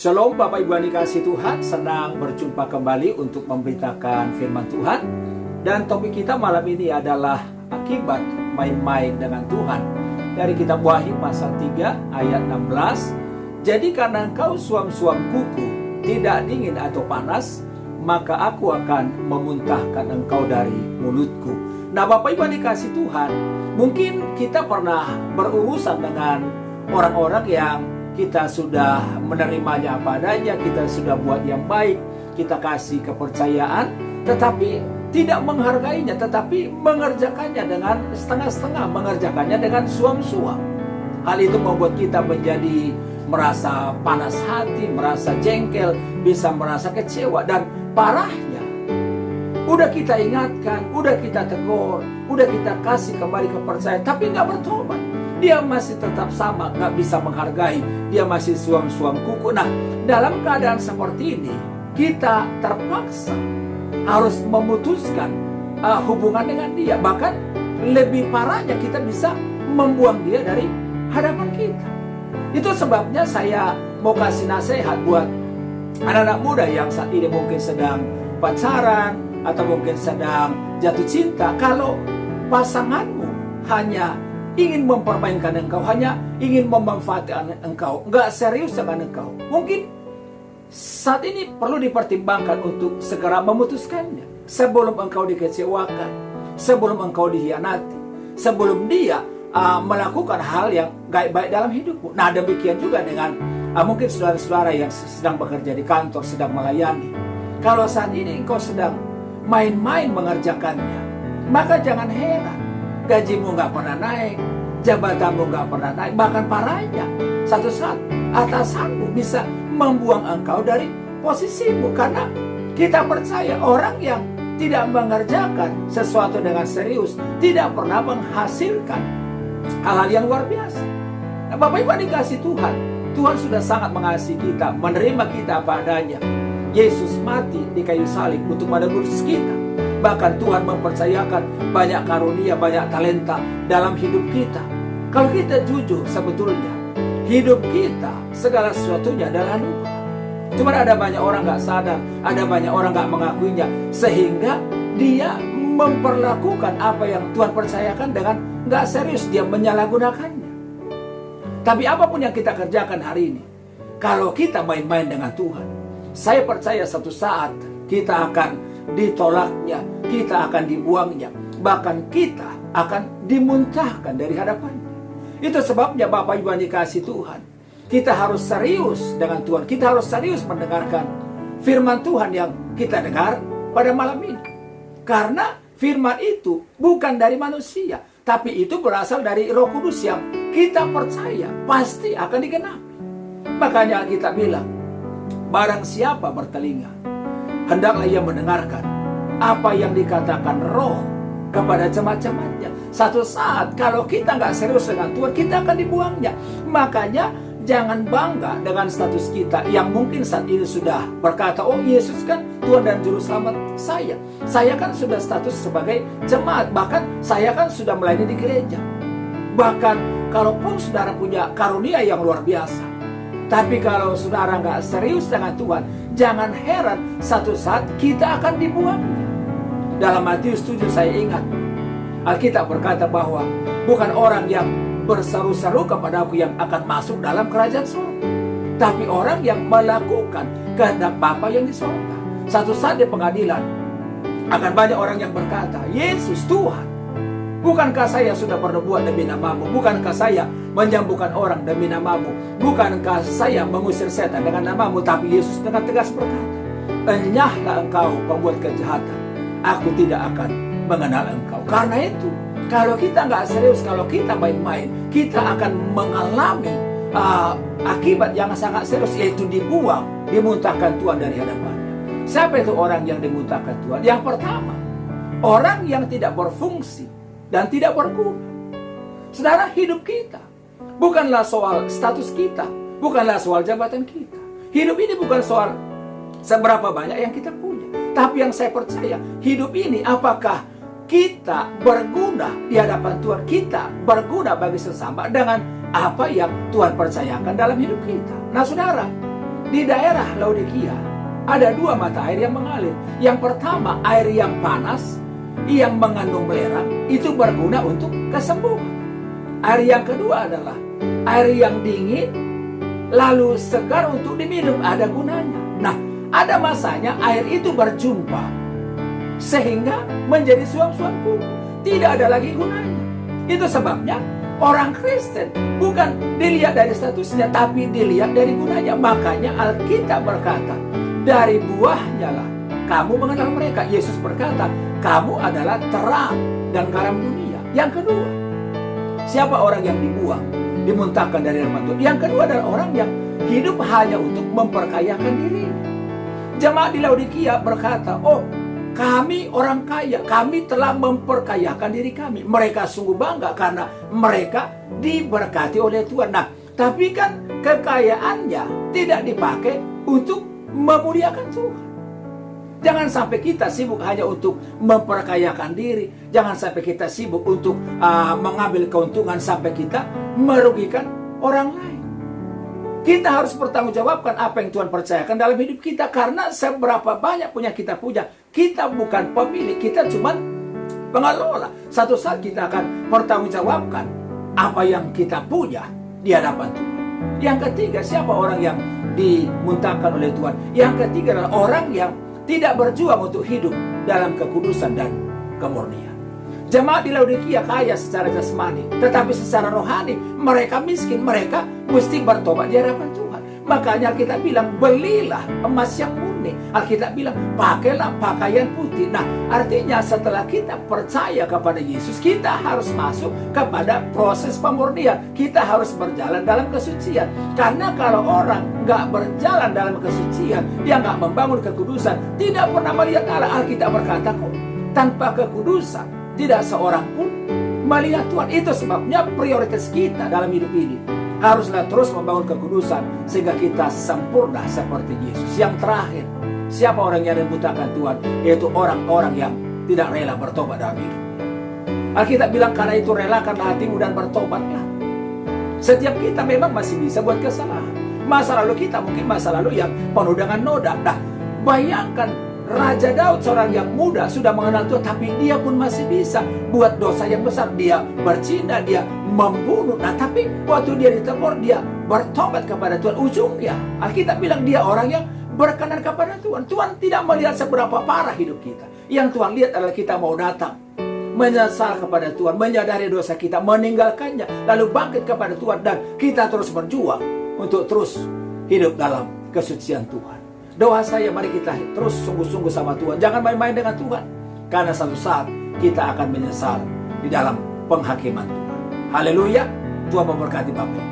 Shalom Bapak Ibu yang dikasihi Tuhan, senang berjumpa kembali untuk memberitakan firman Tuhan. Dan topik kita malam ini adalah akibat main-main dengan Tuhan. Dari kitab Wahyu pasal 3 ayat 16. Jadi karena engkau suam-suam kuku, tidak dingin atau panas, maka aku akan memuntahkan engkau dari mulutku. Nah Bapak Ibu yang dikasihi Tuhan, mungkin kita pernah berurusan dengan orang-orang yang kita sudah menerimanya apa adanya, kita sudah buat yang baik, kita kasih kepercayaan, tetapi tidak menghargainya, tetapi mengerjakannya dengan setengah-setengah, mengerjakannya dengan suam-suam. Hal itu membuat kita menjadi merasa panas hati, merasa jengkel, bisa merasa kecewa, dan parahnya, udah kita ingatkan, udah kita tegur, udah kita kasih kembali kepercayaan, tapi nggak bertobat. Dia masih tetap sama, nggak bisa menghargai. Dia masih suam-suam kuku. Nah, dalam keadaan seperti ini, kita terpaksa harus memutuskan hubungan dengan dia. Bahkan lebih parahnya, kita bisa membuang dia dari hadapan kita. Itu sebabnya saya mau kasih nasihat buat anak-anak muda yang saat ini mungkin sedang pacaran atau mungkin sedang jatuh cinta. Kalau pasanganmu hanya ingin mempermainkan engkau, hanya ingin memanfaatkan engkau, nggak serius dengan engkau, mungkin saat ini perlu dipertimbangkan untuk segera memutuskannya sebelum engkau dikecewakan, sebelum engkau dikhianati, sebelum dia melakukan hal yang gak baik dalam hidupmu. Nah demikian juga dengan mungkin saudara-saudara yang sedang bekerja di kantor, sedang melayani. Kalau saat ini engkau sedang main-main mengerjakannya, maka jangan heran gajimu nggak pernah naik, jabatanmu nggak pernah naik, bahkan parahnya satu saat atasanmu bisa membuang engkau dari posisimu. Karena kita percaya orang yang tidak mengerjakan sesuatu dengan serius tidak pernah menghasilkan hal-hal yang luar biasa. Nah, Bapak Ibu dikasih Tuhan, Tuhan sudah sangat mengasihi kita, menerima kita apa adanya. Yesus mati di kayu salib untuk menebus kita. Bahkan Tuhan mempercayakan banyak karunia, banyak talenta dalam hidup kita. Kalau kita jujur, sebetulnya hidup kita segala sesuatunya adalah anugerah. Cuma ada banyak orang gak sadar, ada banyak orang gak mengakuinya, sehingga dia memperlakukan apa yang Tuhan percayakan dengan gak serius, dia menyalahgunakannya. Tapi apapun yang kita kerjakan hari ini, kalau kita main-main dengan Tuhan, saya percaya satu saat kita akan ditolaknya, kita akan dibuangnya, bahkan kita akan dimuntahkan dari hadapannya. Itu sebabnya Bapak Ibu yang dikasihi Tuhan, kita harus serius dengan Tuhan, kita harus serius mendengarkan firman Tuhan yang kita dengar pada malam ini. Karena firman itu bukan dari manusia, tapi itu berasal dari Roh Kudus yang kita percaya pasti akan digenapi. Makanya kita bilang, barang siapa bertelinga, hendaklah ia mendengarkan apa yang dikatakan Roh kepada jemaat-jemaatnya. Satu saat kalau kita nggak serius dengan Tuhan, kita akan dibuangnya. Makanya jangan bangga dengan status kita yang mungkin saat ini sudah berkata, oh Yesus kan Tuhan dan Juru Selamat saya. Saya kan sudah status sebagai jemaat, bahkan saya kan sudah melayani di gereja. Bahkan kalaupun saudara punya karunia yang luar biasa, tapi kalau saudara nggak serius dengan Tuhan, jangan heran satu saat kita akan dibuangnya. Dalam Matius 7 saya ingat, Alkitab berkata bahwa bukan orang yang berseru-seru kepadaku yang akan masuk dalam kerajaan surga, tapi orang yang melakukan kehendak Bapa yang di surga. Satu saat di pengadilan akan banyak orang yang berkata, Yesus Tuhan, bukankah saya sudah berbuat demi namamu? Bukankah saya menyembuhkan orang demi namamu? Bukankah saya mengusir setan dengan namamu? Tapi Yesus dengan tegas berkata, enyahlah engkau pembuat kejahatan, aku tidak akan mengenal engkau. Karena itu, kalau kita nggak serius, kalau kita main-main, kita akan mengalami akibat yang sangat serius, yaitu dibuang, dimuntahkan Tuhan dari hadapannya. Siapa itu orang yang dimuntahkan Tuhan? Yang pertama, orang yang tidak berfungsi dan tidak berguna. Saudara, hidup kita bukanlah soal status kita, bukanlah soal jabatan kita. Hidup ini bukan soal seberapa banyak yang kita punya, tapi yang saya percaya, hidup ini apakah kita berguna di hadapan Tuhan, kita berguna bagi sesama dengan apa yang Tuhan percayakan dalam hidup kita. Nah saudara, di daerah Laodikia ada dua mata air yang mengalir. Yang pertama, air yang panas yang mengandung belerang, itu berguna untuk kesembuhan. Air yang kedua adalah air yang dingin lalu segar untuk diminum, ada gunanya. Nah, ada masanya air itu berjumpa sehingga menjadi suam-suam kuku, tidak ada lagi gunanya. Itu sebabnya orang Kristen bukan dilihat dari statusnya, tapi dilihat dari gunanya. Makanya Alkitab berkata, dari buahnya lah kamu mengenal mereka. Yesus berkata, kamu adalah terang dan garam dunia. Yang kedua, siapa orang yang dibuang, dimuntahkan dari hadapan Tuhan? Yang kedua adalah orang yang hidup hanya untuk memperkayakan diri. Jemaat di Laodikia berkata, oh, kami orang kaya, kami telah memperkayakan diri kami. Mereka sungguh bangga karena mereka diberkati oleh Tuhan. Nah, tapi kan kekayaannya tidak dipakai untuk memuliakan Tuhan. Jangan sampai kita sibuk hanya untuk memperkayakan diri. Jangan sampai kita sibuk untuk mengambil keuntungan sampai kita merugikan orang lain. Kita harus bertanggungjawabkan apa yang Tuhan percayakan dalam hidup kita. Karena seberapa banyak punya kita punya, kita bukan pemilik, kita cuma pengelola. Satu saat kita akan bertanggungjawabkan apa yang kita punya di hadapan Tuhan. Yang ketiga, siapa orang yang dimuntahkan oleh Tuhan? Yang ketiga adalah orang yang tidak berjuang untuk hidup dalam kekudusan dan kemurnian. Jemaat di Laodikia kaya secara jasmani, tetapi secara rohani mereka miskin. Mereka mesti bertobat di hadapan Tuhan. Makanya Alkitab bilang, belilah emas yang murni. Alkitab bilang, pakailah pakaian putih. Nah, artinya setelah kita percaya kepada Yesus, kita harus masuk kepada proses pemurnian. Kita harus berjalan dalam kesucian. Karena kalau orang nggak berjalan dalam kesucian, dia nggak membangun kekudusan, tidak pernah melihat Allah. Alkitab berkata kok, tanpa kekudusan tidak seorang pun melihat Tuhan. Itu sebabnya prioritas kita dalam hidup ini haruslah terus membangun kekudusan sehingga kita sempurna seperti Yesus. Yang terakhir, siapa orang yang dimuntahkan Tuhan? Yaitu orang-orang yang tidak rela bertobat dalam hidup. Alkitab bilang, karena itu relakanlah hatimu dan bertobatlah. Setiap kita memang masih bisa buat kesalahan. Masa lalu kita mungkin masa lalu yang penuh dengan noda. Nah, bayangkan Raja Daud, seorang yang muda, sudah mengenal Tuhan, tapi dia pun masih bisa buat dosa yang besar. Dia berzina, dia membunuh. Nah, tapi waktu dia ditegur, dia bertobat kepada Tuhan. Ujungnya, Alkitab bilang dia orang yang berkenan kepada Tuhan. Tuhan tidak melihat seberapa parah hidup kita. Yang Tuhan lihat adalah kita mau datang, menyesal kepada Tuhan, menyadari dosa kita, meninggalkannya, lalu bangkit kepada Tuhan. Dan kita terus berjuang untuk terus hidup dalam kesucian Tuhan. Doa saya, mari kita terus sungguh-sungguh sama Tuhan. Jangan main-main dengan Tuhan. Karena satu saat kita akan menyesal di dalam penghakiman Tuhan. Haleluya. Tuhan memberkati Bapak.